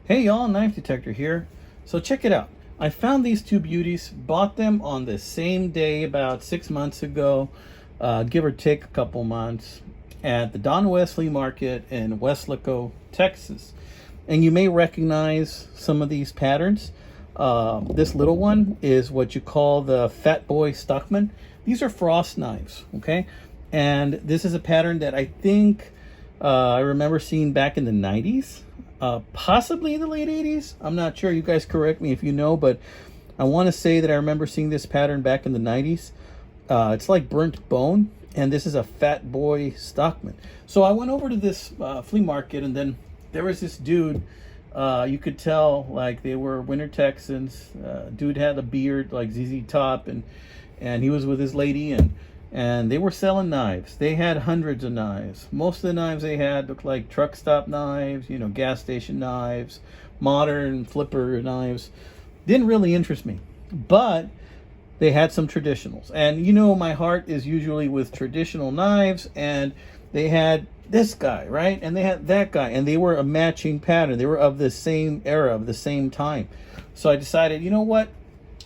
Hey y'all, Knife Detector here. So check it out. I found these two beauties, bought them on the same day about 6 months ago, give or take a couple months, at the Don West Flea Market in Weslaco, Texas. And you may recognize some of these patterns. This little one is what you call the Fat Boy Stockman. These are frost knives, okay? And this is a pattern that I think I remember seeing back in the 90s. Possibly in the late 80s. I'm not sure. You guys correct me if you know, but I want to say that I remember seeing this pattern back in the 90s. It's like burnt bone, and this is a Fat Boy Stockman. So I went over to this flea market, and then there was this dude. You could tell like they were winter Texans. Dude had a beard like ZZ Top, and he was with his lady, and they were selling knives. They had hundreds of knives. Most of the knives they had looked like truck stop knives, you know, gas station knives, modern flipper knives. Didn't really interest me. But they had some traditionals. And you know, my heart is usually with traditional knives, and they had this guy, right? And they had that guy, and they were a matching pattern. They were of the same era, of the same time. So I decided, you know what?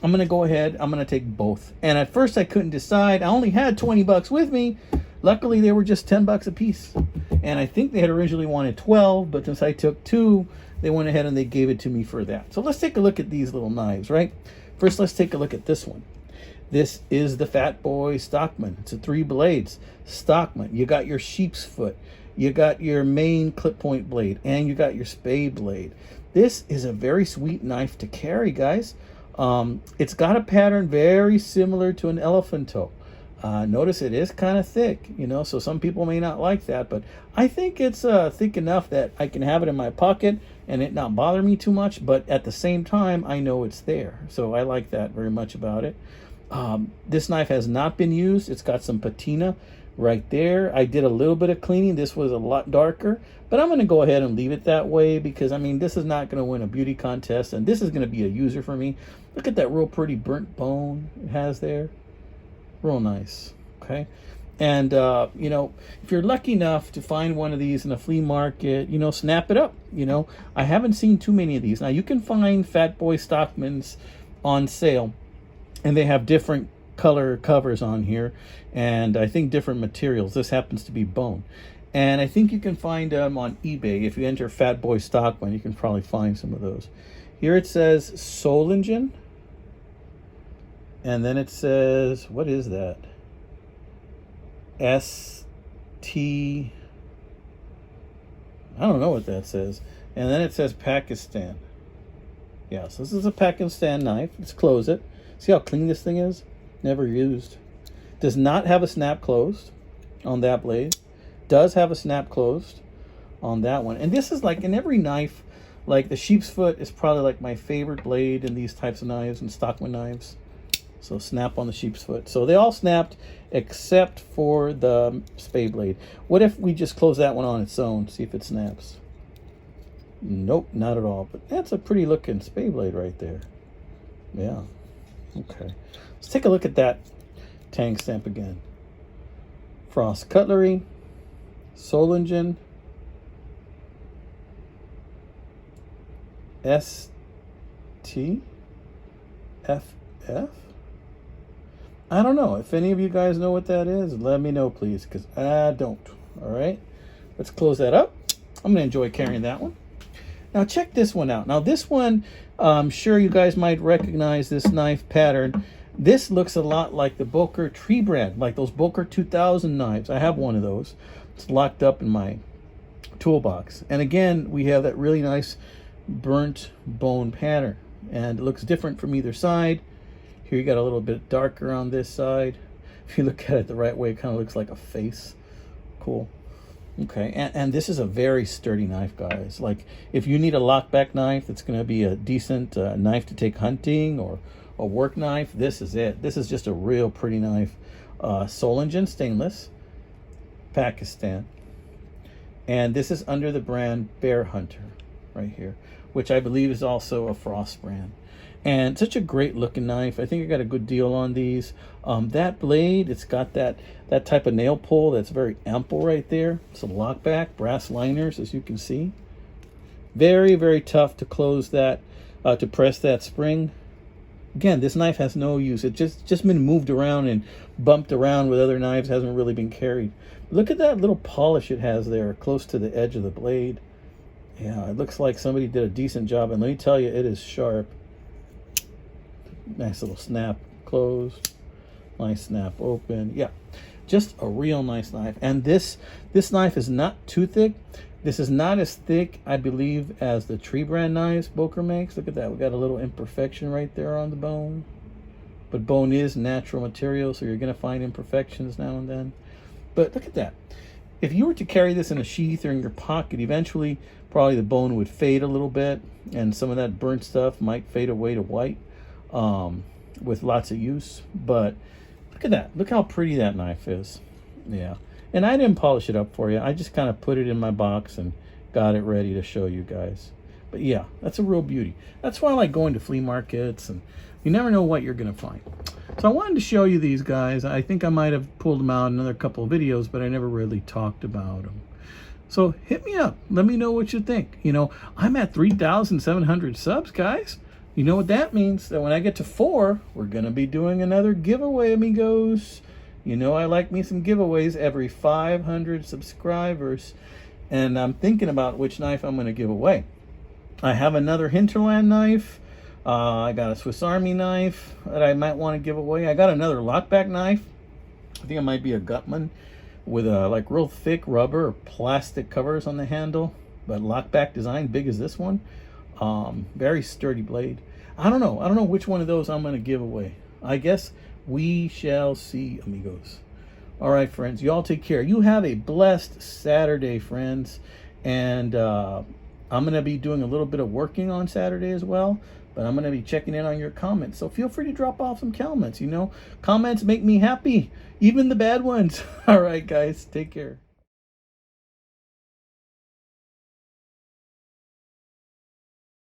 I'm going to go ahead. I'm going to take both. And at first I couldn't decide. I only had 20 bucks with me. Luckily, they were just 10 bucks a piece. And I think they had originally wanted 12, but since I took two, they went ahead and they gave it to me for that. So let's take a look at these little knives, right? First, let's take a look at this one. This is the Fat Boy Stockman. It's a 3 blades Stockman. You got your sheep's foot. You got your main clip point blade, and you got your spade blade. This is a very sweet knife to carry, guys. It's got a pattern very similar to an elephant toe. Notice it is kind of thick, you know, so some people may not like that, but I think it's thick enough that I can have it in my pocket and it not bother me too much, but at the same time, I know it's there. So I like that very much about it. This knife has not been used. It's got some patina right there. I did a little bit of cleaning. This was a lot darker, but I'm going to go ahead and leave it that way because, I mean, this is not going to win a beauty contest, and this is going to be a user for me. Look at that real pretty burnt bone it has there. Real nice, okay? And, you know, if you're lucky enough to find one of these in a flea market, you know, snap it up. You know, I haven't seen too many of these. Now, you can find Fat Boy Stockmans on sale, and they have different color covers on here, and I think different materials. This happens to be bone. And I think you can find them on eBay. If you enter Fat Boy Stockman, you can probably find some of those. Here it says Solingen. And then it says, what is that? ST. I don't know what that says. And then it says Pakistan. Yeah, so this is a Pakistan knife. Let's close it. See how clean this thing is? Never used. Does not have a snap closed on that blade. Does have a snap closed on that one. And this is like in every knife, like the sheep's foot is probably like my favorite blade in these types of knives and Stockman knives. So snap on the sheep's foot. So they all snapped except for the spade blade. What if we just close that one on its own, see if it snaps? Nope, not at all. But that's a pretty looking spade blade right there. Yeah. Okay. Let's take a look at that tang stamp again. Frost Cutlery, Solingen, ST, FF. I don't know. If any of you guys know what that is, let me know, please, because I don't. All right. Let's close that up. I'm going to enjoy carrying that one. Now, check this one out. Now, this one, I'm sure you guys might recognize this knife pattern. This looks a lot like the Boker Tree Brand, like those Boker 2000 knives. I have one of those. It's locked up in my toolbox. And again, we have that really nice burnt bone pattern. And it looks different from either side. Here you got a little bit darker on this side. If you look at it the right way, it kind of looks like a face. Cool. Okay, and this is a very sturdy knife, guys. Like, if you need a lockback knife that's going to be a decent knife to take hunting or a work knife, this is it. This is just a real pretty knife. Solingen stainless, Pakistan. And this is under the brand Bear Hunter right here, which I believe is also a Frost brand. And such a great looking knife. I think I got a good deal on these. That blade, it's got that type of nail pull that's very ample right there. It's a lockback, brass liners, as you can see. Very, very tough to close that, to press that spring. Again, this knife has no use. It's just been moved around and bumped around with other knives, hasn't really been carried. Look at that little polish it has there close to the edge of the blade. Yeah, it looks like somebody did a decent job, and let me tell you, it is sharp. Nice little snap close, nice snap open. Yeah, just a real nice knife. And this knife is not too thick. This is not as thick, I believe, as the Tree brand knives Boker makes. Look at that. We got a little imperfection right there on the bone. But bone is natural material, so you're going to find imperfections now and then. But look at that. If you were to carry this in a sheath or in your pocket, eventually probably the bone would fade a little bit, and some of that burnt stuff might fade away to white with lots of use. But look at that. Look how pretty that knife is. Yeah. And I didn't polish it up for you. I just kind of put it in my box and got it ready to show you guys. But yeah, that's a real beauty. That's why I like going to flea markets, and you never know what you're going to find. So I wanted to show you these guys. I think I might have pulled them out in another couple of videos, but I never really talked about them. So hit me up. Let me know what you think. You know, I'm at 3,700 subs, guys. You know what that means? That when I get to 4, we're going to be doing another giveaway, amigos. You know I like me some giveaways every 500 subscribers. And I'm thinking about which knife I'm going to give away. I have another Hinterland knife. I got a Swiss Army knife that I might want to give away. I got another lockback knife. I think it might be a Gutman with a like real thick rubber or plastic covers on the handle, but lockback design, big as this one. Very sturdy blade. I don't know which one of those I'm going to give away. I guess we shall see, amigos. All right, friends, you all take care. You have a blessed Saturday, friends. And I'm going to be doing a little bit of working on Saturday as well, but I'm going to be checking in on your comments. So feel free to drop off some comments. You know, comments make me happy, even the bad ones. All right, guys, take care.